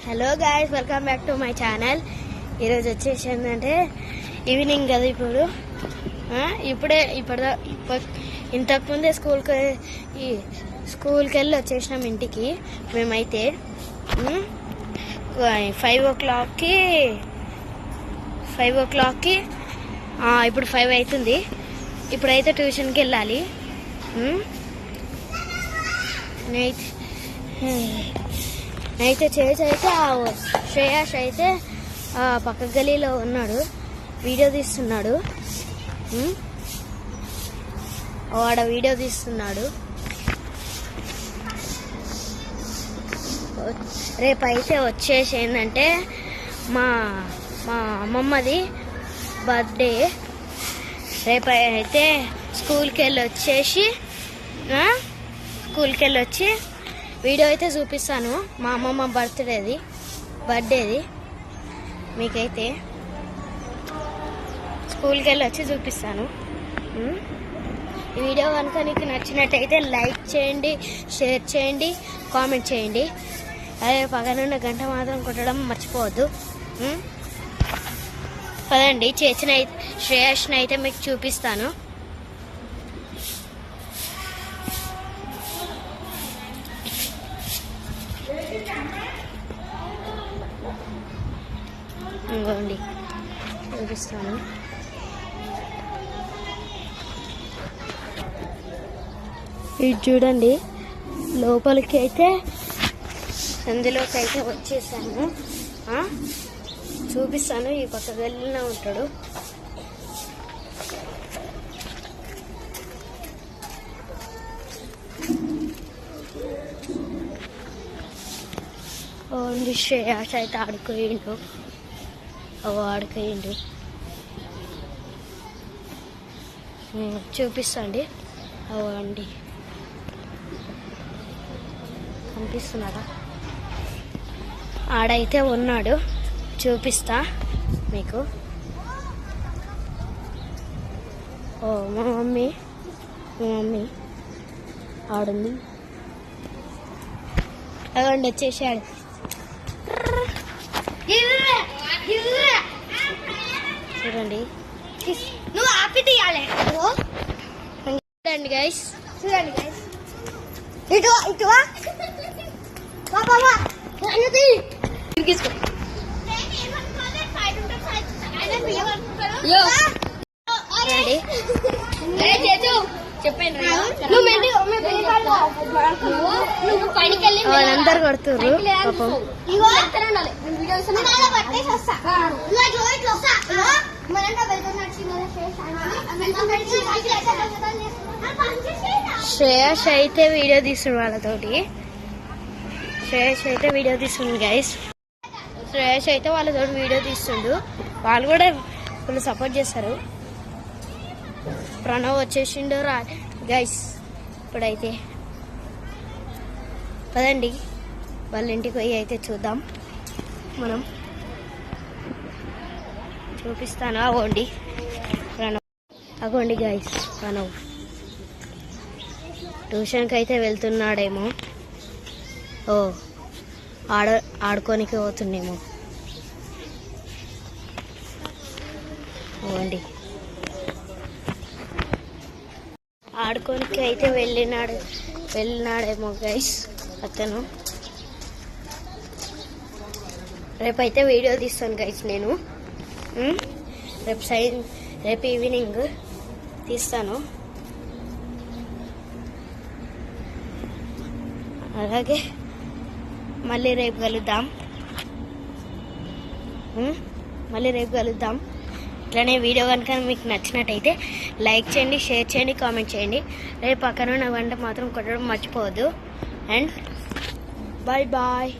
Hello guys, welcome back to my channel. ఈరోజు వచ్చేసి ఏంటంటే ఈవినింగ్ కదా. ఇప్పుడే ఇంతకుముందే స్కూల్కి వెళ్ళి వచ్చేసినాం ఇంటికి. మేమైతే 5 o'clockకి ఇప్పుడు 5 అవుతుంది. ఇప్పుడైతే ట్యూషన్కి వెళ్ళాలి. అయితే చేసి అయితే శ్రేయాష్ అయితే పక్క గలీలో ఉన్నాడు, వీడియో తీస్తున్నాడు. వాడ వీడియో తీస్తున్నాడు. రేపైతే వచ్చేసి ఏంటంటే మా అమ్మమ్మది బర్త్డే. రేపైతే స్కూల్కి వెళ్ళి వచ్చి వీడియో అయితే చూపిస్తాను. మా అమ్మమ్మ బర్త్డేది మీకైతే స్కూల్కి వెళ్ళి వచ్చి చూపిస్తాను. ఈ వీడియో కనుక నీకు నచ్చినట్టయితే లైక్ చేయండి, షేర్ చేయండి, కామెంట్ చేయండి. అదే పక్కనున్న గంట మాత్రం కొట్టడం మర్చిపోవద్దు. పదండి, చేసిన శ్రేయాష్ని అయితే మీకు చూపిస్తాను. ఇంకోండి చూపిస్తాను. ఇది చూడండి, లోపలికి అయితే సందులోకి అయితే వచ్చేసాను. చూపిస్తాను. ఈ పక్క గల్లీలో ఉంటాడు. ఓన్లీ శ్రేయాష్ అయితే ఆడుకోయిండు. చూపిస్తండి. అండి కనిపిస్తున్నారా? ఆడైతే ఉన్నాడు, చూపిస్తా మీకు. మా మమ్మీ ఆడుంది. అదండి వచ్చేసాడు. చూడండి, నువ్వు ఆపి తీయాలి. చూడండి గైస్, ఇటువా వాళ్ళందరూ కొడుతుర్రు పాపం. శ్రేయాష్ అయితే వీడియో తీస్తుండు వాళ్ళతోటి. గైస్, శ్రేయాష్ అయితే వాళ్ళతోటి వీడియో తీస్తుండు. వాళ్ళు కూడా ఫుల్ సపోర్ట్ చేస్తారు. ప్రణవ్ వచ్చేసిండు గైస్. ఇప్పుడైతే పదండి వాళ్ళ ఇంటికి పోయి అయితే చూద్దాం. మనం చూపిస్తాను. అగోండి గైస్, ప్రణవ్ ట్యూషన్కి అయితే వెళ్తున్నాడేమో. ఆడుకోనికి పోతుండేమో. ఓండి ఆడుకోనికి అయితే వెళ్ళినాడేమో గైస్ అతను. రేపైతే వీడియో తీస్తాను గైస్ నేను. రేపు ఈవినింగ్ తీస్తాను. అలాగే మళ్ళీ రేపు కలుద్దాం. ఇట్లానే వీడియో కనుక మీకు నచ్చినట్టయితే లైక్ చేయండి, షేర్ చేయండి, కామెంట్ చేయండి. రేపు పక్కన ఉన్న గంట మాత్రం కొట్టడం మర్చిపోవద్దు. And bye.